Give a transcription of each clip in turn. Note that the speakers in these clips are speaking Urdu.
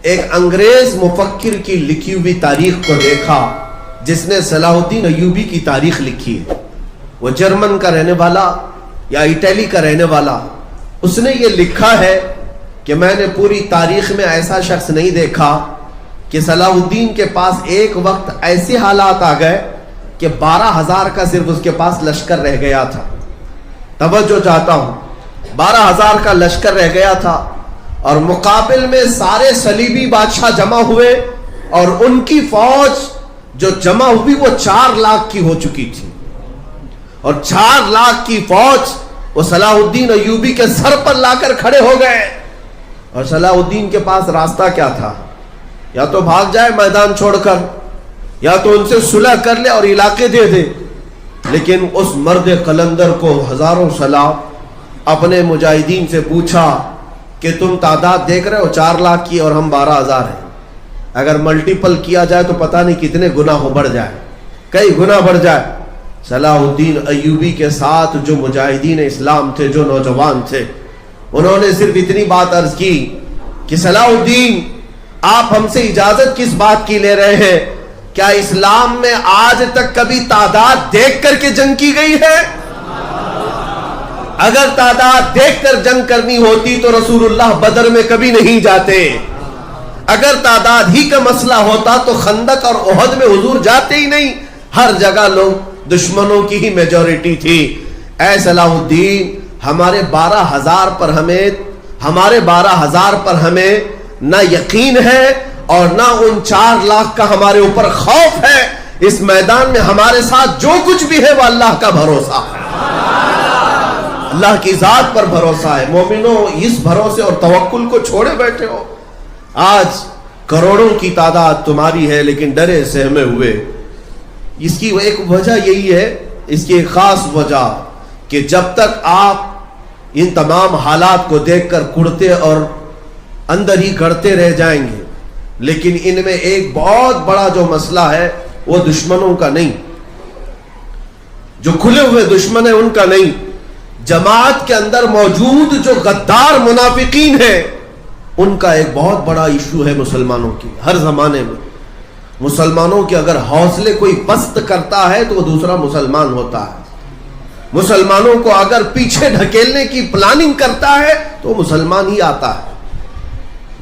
ایک انگریز مفکر کی لکھی ہوئی تاریخ کو دیکھا جس نے صلاح الدین ایوبی کی تاریخ لکھی ہے. وہ جرمن کا رہنے والا یا اٹلی کا رہنے والا. اس نے یہ لکھا ہے کہ میں نے پوری تاریخ میں ایسا شخص نہیں دیکھا کہ صلاح الدین کے پاس ایک وقت ایسے حالات آ گئے کہ 12,000 کا صرف اس کے پاس لشکر رہ گیا تھا. توجہ چاہتا ہوں, 12,000 کا لشکر رہ گیا تھا اور مقابل میں سارے صلیبی بادشاہ جمع ہوئے اور ان کی فوج جو جمع ہوئی وہ 4 لاکھ کی ہو چکی تھی. اور 4 لاکھ کی فوج وہ صلاح الدین ایوبی کے سر پر لا کر کھڑے ہو گئے. اور صلاح الدین کے پاس راستہ کیا تھا؟ یا تو بھاگ جائے میدان چھوڑ کر, یا تو ان سے صلح کر لے اور علاقے دے دے. لیکن اس مرد قلندر کو ہزاروں سلاح اپنے مجاہدین سے پوچھا کہ تم تعداد دیکھ رہے ہو 4 لاکھ کی اور ہم 12,000 ہیں, اگر ملٹیپل کیا جائے تو پتہ نہیں کتنے گنا ہو بڑھ جائے, کئی گنا بڑھ جائے. صلاح الدین ایوبی کے ساتھ جو مجاہدین اسلام تھے, جو نوجوان تھے, انہوں نے صرف اتنی بات عرض کی کہ صلاح الدین آپ ہم سے اجازت کس بات کی لے رہے ہیں؟ کیا اسلام میں آج تک کبھی تعداد دیکھ کر کے جنگ کی گئی ہے؟ اگر تعداد دیکھ کر جنگ کرنی ہوتی تو رسول اللہ بدر میں کبھی نہیں جاتے. اگر تعداد ہی کا مسئلہ ہوتا تو خندق اور احد میں حضور جاتے ہی نہیں. ہر جگہ لوگ دشمنوں کی ہی میجورٹی تھی. اے صلاح الدین, ہمارے 12,000 پر ہمیں نہ یقین ہے اور نہ ان 4 لاکھ کا ہمارے اوپر خوف ہے. اس میدان میں ہمارے ساتھ جو کچھ بھی ہے وہ اللہ کا بھروسہ ہے, اللہ کی ذات پر بھروسہ ہے. مومنوں, اس بھروسے اور توکل کو چھوڑے بیٹھے ہو. آج کروڑوں کی تعداد تمہاری ہے لیکن ڈرے سہمے ہوئے. اس کی ایک وجہ یہی ہے, اس کی ایک خاص وجہ کہ جب تک آپ ان تمام حالات کو دیکھ کر کڑتے اور اندر ہی گڑتے رہ جائیں گے. لیکن ان میں ایک بہت بڑا جو مسئلہ ہے وہ دشمنوں کا نہیں, جو کھلے ہوئے دشمن ہیں ان کا نہیں. جماعت کے اندر موجود جو غدار منافقین ہیں ان کا ایک بہت بڑا ایشو ہے مسلمانوں کی. ہر زمانے میں مسلمانوں کے اگر حوصلے کوئی پست کرتا ہے تو وہ دوسرا مسلمان ہوتا ہے. مسلمانوں کو اگر پیچھے ڈھکیلنے کی پلاننگ کرتا ہے تو مسلمان ہی آتا ہے.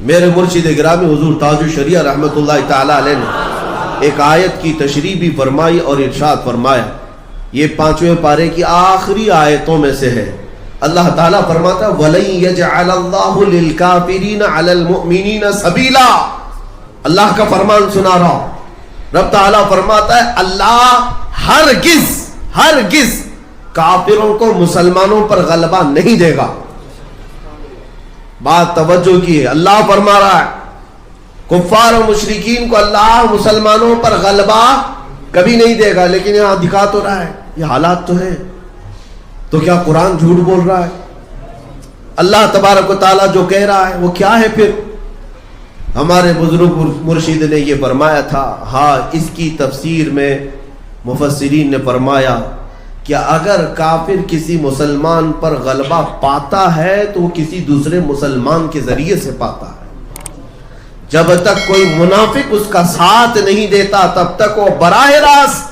میرے مرشد گرامی حضور تاج الشریعہ رحمت اللہ تعالی علیہ نے ایک آیت کی تشریح بھی فرمائی اور ارشاد فرمایا. یہ 5ویں پارے کی آخری آیتوں میں سے ہے. اللہ تعالیٰ فرماتا ہے وَلَن يَجْعَلَ اللَّهُ لِلْكَافِرِينَ عَلَى الْمُؤْمِنِينَ سَبِيلًا. اللہ کا فرمان سنا رہا ہوں. رب تعالیٰ فرماتا ہے اللہ ہرگز کافروں کو مسلمانوں پر غلبہ نہیں دے گا. بات توجہ کی ہے, اللہ فرما رہا ہے کفار و مشرکین کو اللہ مسلمانوں پر غلبہ کبھی نہیں دے گا. لیکن یہاں دکھا تو رہا ہے, یہ حالات تو ہے, تو کیا قرآن جھوٹ بول رہا ہے؟ اللہ تبارک و تعالیٰ جو کہہ رہا ہے وہ کیا ہے پھر؟ ہمارے بزرگ مرشد نے یہ فرمایا تھا. ہاں, اس کی تفسیر میں مفسرین نے فرمایا کہ اگر کافر کسی مسلمان پر غلبہ پاتا ہے تو وہ کسی دوسرے مسلمان کے ذریعے سے پاتا ہے. جب تک کوئی منافق اس کا ساتھ نہیں دیتا تب تک وہ براہ راست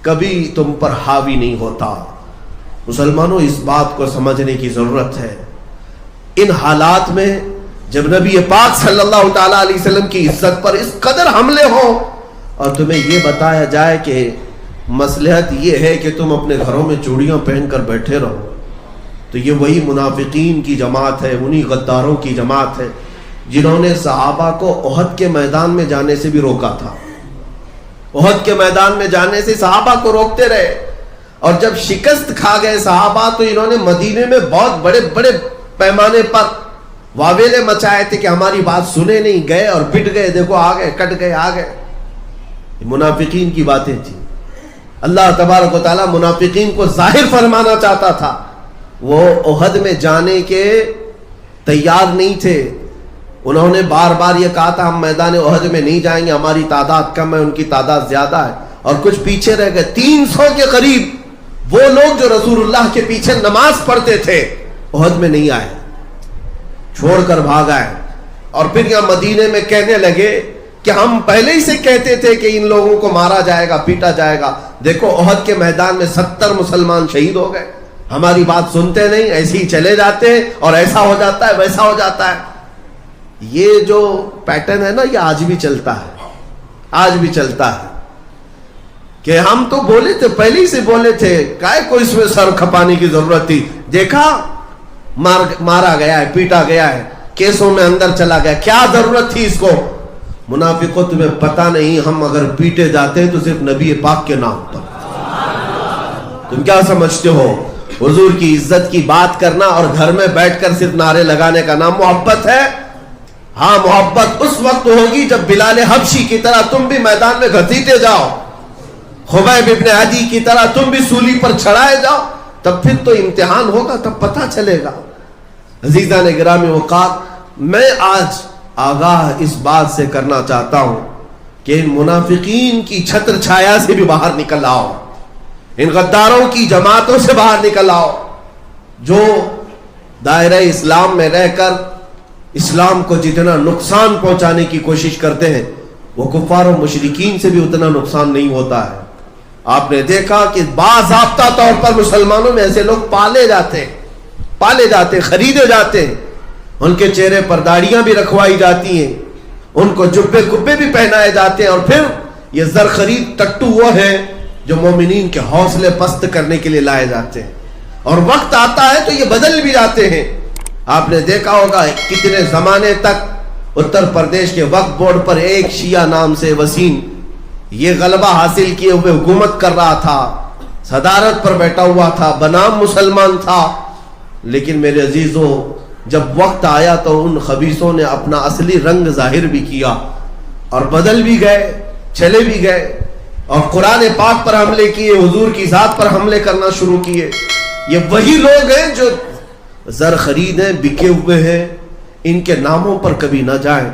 کبھی تم پر حاوی نہیں ہوتا. مسلمانوں, اس بات کو سمجھنے کی ضرورت ہے. ان حالات میں جب نبی پاک صلی اللہ تعالی علیہ وسلم کی عزت پر اس قدر حملے ہوں اور تمہیں یہ بتایا جائے کہ مصلحت یہ ہے کہ تم اپنے گھروں میں چوڑیاں پہن کر بیٹھے رہو, تو یہ وہی منافقین کی جماعت ہے, انہی غداروں کی جماعت ہے جنہوں نے صحابہ کو احد کے میدان میں جانے سے بھی روکا تھا. احد کے میدان میں جانے سے صحابہ کو روکتے رہے, اور جب شکست کھا گئے صحابہ تو انہوں نے مدینے میں بہت بڑے بڑے پیمانے پر واویلے مچائے تھے کہ ہماری بات سنے نہیں, گئے اور پٹ گئے, دیکھو آ گئے, کٹ گئے, آ گئے. منافقین کی باتیں تھی. اللہ تبارک و تعالیٰ منافقین کو ظاہر فرمانا چاہتا تھا. وہ احد میں جانے کے تیار نہیں تھے. انہوں نے بار بار یہ کہا تھا ہم میدان احد میں نہیں جائیں گے, ہماری تعداد کم ہے, ان کی تعداد زیادہ ہے, اور کچھ پیچھے رہ گئے. 300 کے قریب وہ لوگ جو رسول اللہ کے پیچھے نماز پڑھتے تھے احد میں نہیں آئے, چھوڑ کر بھاگ آئے. اور پھر یہاں مدینے میں کہنے لگے کہ ہم پہلے ہی سے کہتے تھے کہ ان لوگوں کو مارا جائے گا، پیٹا جائے گا. دیکھو احد کے میدان میں 70 مسلمان شہید ہو گئے. ہماری بات سنتے نہیں، ایسے ہی چلے جاتے ہیں اور ایسا ہو جاتا ہے ویسا ہو جاتا ہے. یہ جو پیٹرن ہے نا، یہ آج بھی چلتا ہے، آج بھی چلتا ہے. کہ ہم تو بولے تھے، پہلے ہی سے بولے تھے، کائے کو اس میں سر کھپانے کی ضرورت تھی. دیکھا مارا گیا ہے، پیٹا گیا ہے، کیسوں میں اندر چلا گیا، کیا ضرورت تھی اس کو. منافقوں تمہیں پتا نہیں، ہم اگر پیٹے جاتے تو صرف نبی پاک کے نام پر. تم کیا سمجھتے ہو حضور کی عزت کی بات کرنا اور گھر میں بیٹھ کر صرف نعرے لگانے کا نام محبت ہے؟ ہاں، محبت اس وقت ہوگی جب بلال حبشی کی طرح تم بھی میدان میں گھسیٹے جاؤ، خبیب ابن عدی کی طرح تم بھی سولی پر چڑھائے جاؤ، تب پھر تو امتحان ہوگا، تب پتہ چلے گا. عزیزان گرامی وقار، میں آج آگاہ اس بات سے کرنا چاہتا ہوں کہ ان منافقین کی چھتر چھایا سے بھی باہر نکل آؤ، ان غداروں کی جماعتوں سے باہر نکل آؤ جو دائرہ اسلام میں رہ کر اسلام کو جتنا نقصان پہنچانے کی کوشش کرتے ہیں وہ کفار و مشرکین سے بھی اتنا نقصان نہیں ہوتا ہے. آپ نے دیکھا کہ باضابطہ طور پر مسلمانوں میں ایسے لوگ پالے جاتے خریدے جاتے ہیں، ان کے چہرے پر داڑیاں بھی رکھوائی جاتی ہیں، ان کو جبے کبے بھی پہنائے جاتے ہیں، اور پھر یہ زر خرید ٹٹو وہ ہے جو مومنین کے حوصلے پست کرنے کے لیے لائے جاتے ہیں، اور وقت آتا ہے تو یہ بدل بھی جاتے ہیں. آپ نے دیکھا ہوگا کتنے زمانے تک اتر پردیش کے وقف بورڈ پر ایک شیعہ نام سے وسیم یہ غلبہ حاصل کیے ہوئے حکومت کر رہا تھا، صدارت پر بیٹھا ہوا تھا، بنام مسلمان تھا. لیکن میرے عزیزوں، جب وقت آیا تو ان خبیثوں نے اپنا اصلی رنگ ظاہر بھی کیا اور بدل بھی گئے، چلے بھی گئے، اور قرآن پاک پر حملے کیے، حضور کی ذات پر حملے کرنا شروع کیے. یہ وہی لوگ ہیں جو زر خرید ہیں، بکے ہوئے ہیں، ان کے ناموں پر کبھی نہ جائیں.